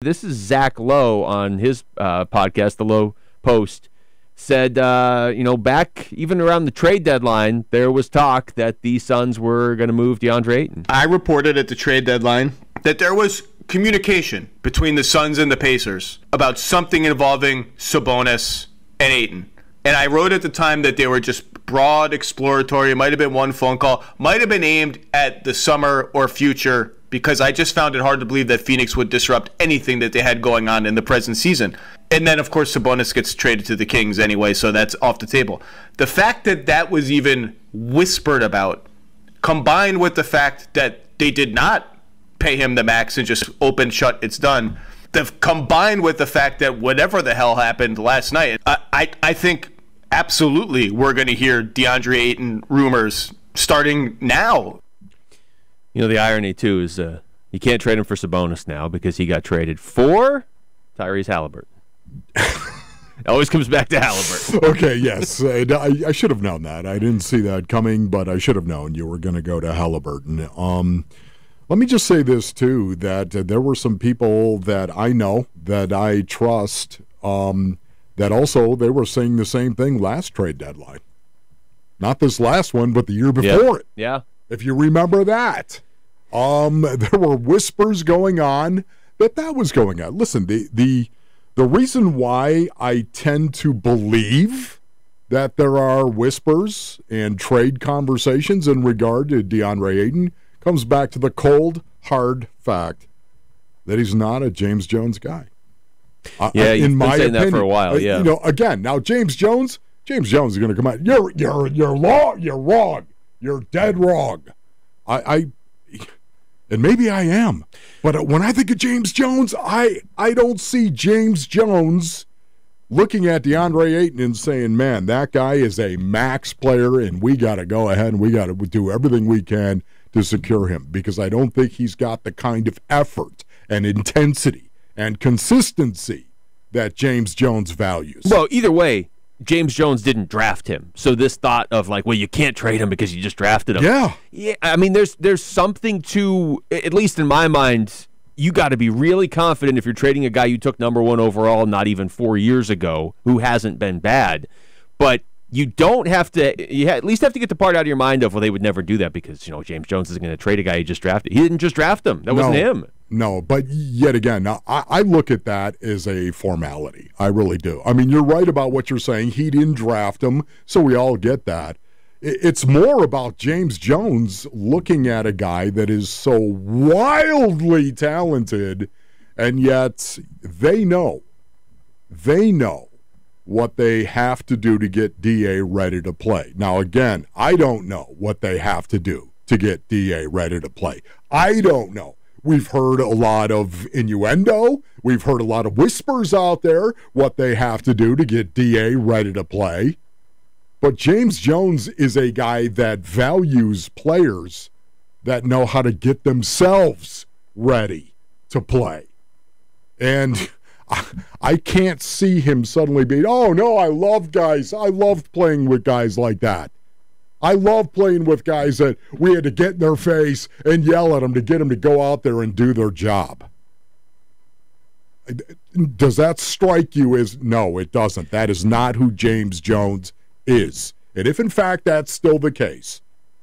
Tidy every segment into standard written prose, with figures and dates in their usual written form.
This is Zach Lowe on his podcast, The Lowe Post, said, back even around the trade deadline, there was talk that the Suns were going to move Deandre Ayton. I reported at the trade deadline that there was communication between the Suns and the Pacers about something involving Sabonis and Ayton. And I wrote at the time that they were just broad, exploratory. It might have been one phone call, might have been aimed at the summer or future, because I just found it hard to believe that Phoenix would disrupt anything that they had going on in the present season. And then, of course, Sabonis gets traded to the Kings anyway, so that's off the table. The fact that that was even whispered about, combined with the fact that they did not pay him the max and just open, shut, it's done, combined with the fact that whatever the hell happened last night, I think absolutely we're going to hear DeAndre Ayton rumors starting now. You know, the irony, too, is you can't trade him for Sabonis now because he got traded for Tyrese Halliburton. It always comes back to Halliburton. Okay, yes. I should have known that. I didn't see that coming, but I should have known you were going to go to Halliburton. Let me just say this, too, that there were some people that I know, that I trust, that also they were saying the same thing last trade deadline. Not this last one, but the year before it. Yeah. If you remember that. There were whispers going on that was going on. Listen, the reason why I tend to believe that there are whispers and trade conversations in regard to DeAndre Ayton comes back to the cold, hard fact that he's not a James Jones guy. Yeah, you've in been my saying opinion, that for a while, yeah. Again, now James Jones is going to come out. You're wrong. You're dead wrong. And maybe I am, but when I think of James Jones, I don't see James Jones looking at DeAndre Ayton and saying, man, that guy is a max player, and we got to go ahead and we got to do everything we can to secure him, because I don't think he's got the kind of effort and intensity and consistency that James Jones values. Well, either way, James Jones didn't draft him. So this thought of like, well, you can't trade him because you just drafted him. Yeah. I mean, there's something to, at least in my mind, you got to be really confident if you're trading a guy you took number 1 overall not even 4 years ago, who hasn't been bad. But you don't have to, you at least have to get the part out of your mind of, well, they would never do that because, James Jones isn't going to trade a guy he just drafted. He didn't just draft him. That wasn't him. No, but yet again, now, I look at that as a formality. I really do. I mean, you're right about what you're saying. He didn't draft him, so we all get that. It's more about James Jones looking at a guy that is so wildly talented, and yet they know what they have to do to get DA ready to play. Now, again, I don't know what they have to do to get DA ready to play. I don't know. We've heard a lot of innuendo. We've heard a lot of whispers out there what they have to do to get DA ready to play. But James Jones is a guy that values players that know how to get themselves ready to play. And I can't see him suddenly being, oh, no, I love guys. I love playing with guys like that. I love playing with guys that we had to get in their face and yell at them to get them to go out there and do their job. Does that strike you as, no, it doesn't. That is not who James Jones is. And if, in fact, that's still the case,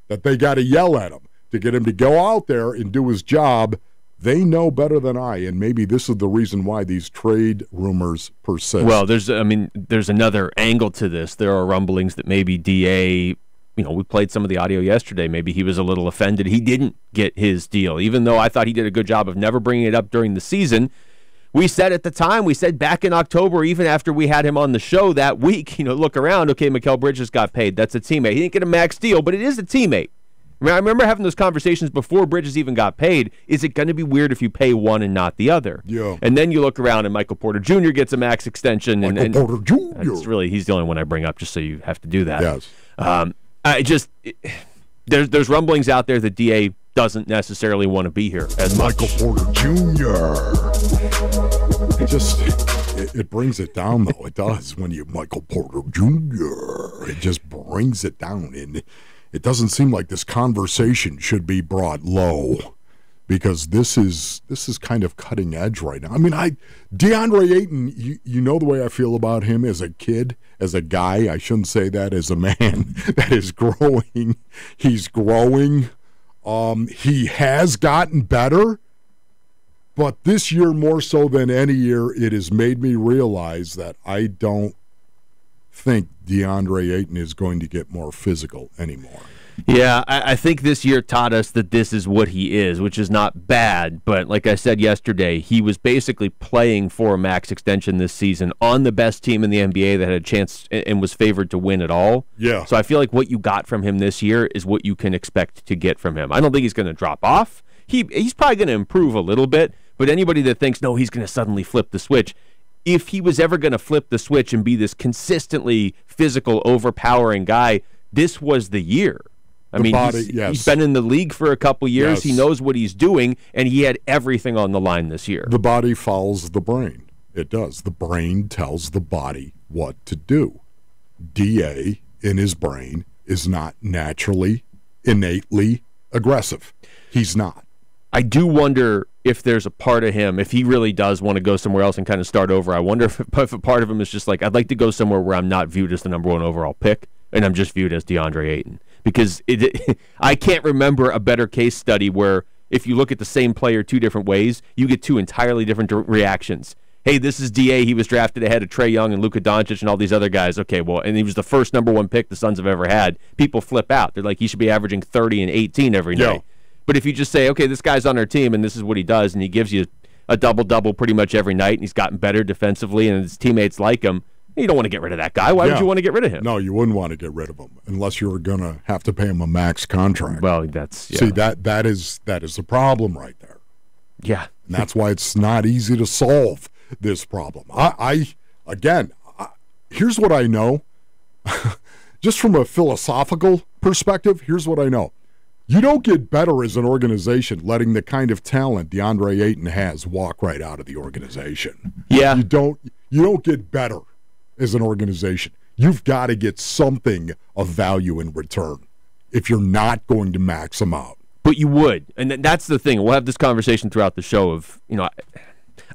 that they got to yell at him to get him to go out there and do his job, they know better than I, and maybe this is the reason why these trade rumors persist. Well, there's another angle to this. There are rumblings that maybe DA, we played some of the audio yesterday. Maybe he was a little offended he didn't get his deal, even though I thought he did a good job of never bringing it up during the season. We said at the time, we said back in October, even after we had him on the show that week, look around, okay, Mikal Bridges got paid. That's a teammate. He didn't get a max deal, but it is a teammate. I remember having those conversations before Bridges even got paid. Is it going to be weird if you pay one and not the other? Yeah. And then you look around and Michael Porter Jr. gets a max extension. Porter Jr. He's the only one I bring up just so you have to do that. Yes. There's rumblings out there that DA doesn't necessarily want to be here as Michael Porter Jr. It brings it down, though. It does when you Michael Porter Jr. It just brings it down, and it doesn't seem like this conversation should be brought low. because this is kind of cutting edge right now. I mean, DeAndre Ayton, you know the way I feel about him as a kid, as a guy. I shouldn't say that, as a man that is growing. He's growing. He has gotten better, but this year more so than any year, it has made me realize that I don't think DeAndre Ayton is going to get more physical anymore. Yeah, I think this year taught us that this is what he is, which is not bad. But like I said yesterday, he was basically playing for a max extension this season on the best team in the NBA that had a chance and was favored to win it all. Yeah. So I feel like what you got from him this year is what you can expect to get from him. I don't think he's going to drop off. He's probably going to improve a little bit, but anybody that thinks, no, he's going to suddenly flip the switch, if he was ever going to flip the switch and be this consistently physical, overpowering guy, this was the year. I mean, he's been in the league for a couple years. Yes. He knows what he's doing, and he had everything on the line this year. The body follows the brain. It does. The brain tells the body what to do. DA in his brain is not naturally, innately aggressive. He's not. I do wonder if there's a part of him, if he really does want to go somewhere else and kind of start over, I wonder if a part of him is just like, I'd like to go somewhere where I'm not viewed as the number one overall pick, and I'm just viewed as DeAndre Ayton. Because I can't remember a better case study where if you look at the same player two different ways, you get two entirely different reactions. Hey, this is DA. He was drafted ahead of Trae Young and Luka Doncic and all these other guys. Okay, well, and he was the first number one pick the Suns have ever had. People flip out. They're like, he should be averaging 30 and 18 every night. But if you just say, okay, this guy's on our team and this is what he does, and he gives you a double-double pretty much every night, and he's gotten better defensively, and his teammates like him, you don't want to get rid of that guy. Why would you want to get rid of him? No, you wouldn't want to get rid of him unless you were going to have to pay him a max contract. Well, that's see that is the problem right there. Yeah, and that's why it's not easy to solve this problem. Here's what I know. Just from a philosophical perspective, here's what I know. You don't get better as an organization letting the kind of talent DeAndre Ayton has walk right out of the organization. Yeah, you don't get better as an organization. You've got to get something of value in return if you're not going to max them out. But you would, and that's the thing. We'll have this conversation throughout the show of,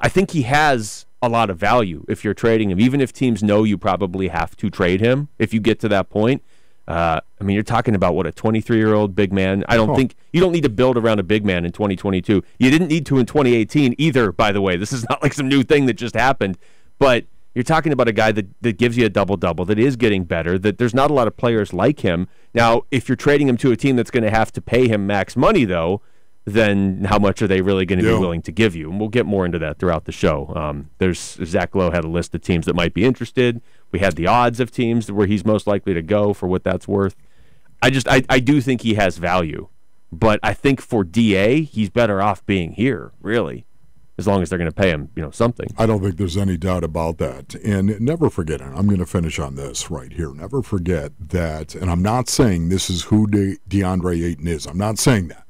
I think he has a lot of value if you're trading him, even if teams know you probably have to trade him if you get to that point. You're talking about, a 23-year-old big man. I don't think you don't need to build around a big man in 2022. You didn't need to in 2018 either, by the way. This is not like some new thing that just happened, but you're talking about a guy that gives you a double-double, that is getting better, that there's not a lot of players like him. Now, if you're trading him to a team that's going to have to pay him max money, though, then how much are they really going to be willing to give you? And we'll get more into that throughout the show. Zach Lowe had a list of teams that might be interested. We had the odds of teams where he's most likely to go for what that's worth. I do think he has value. But I think for DA, he's better off being here, really, as long as they're going to pay him, something. I don't think there's any doubt about that. And never forget, and I'm going to finish on this right here, never forget that, and I'm not saying this is who DeAndre Ayton is. I'm not saying that.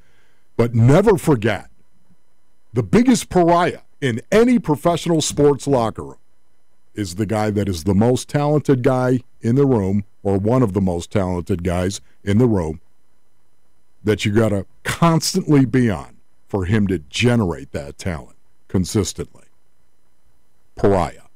But never forget, the biggest pariah in any professional sports locker room is the guy that is the most talented guy in the room, or one of the most talented guys in the room, that you got to constantly be on for him to generate that talent consistently. Pariah.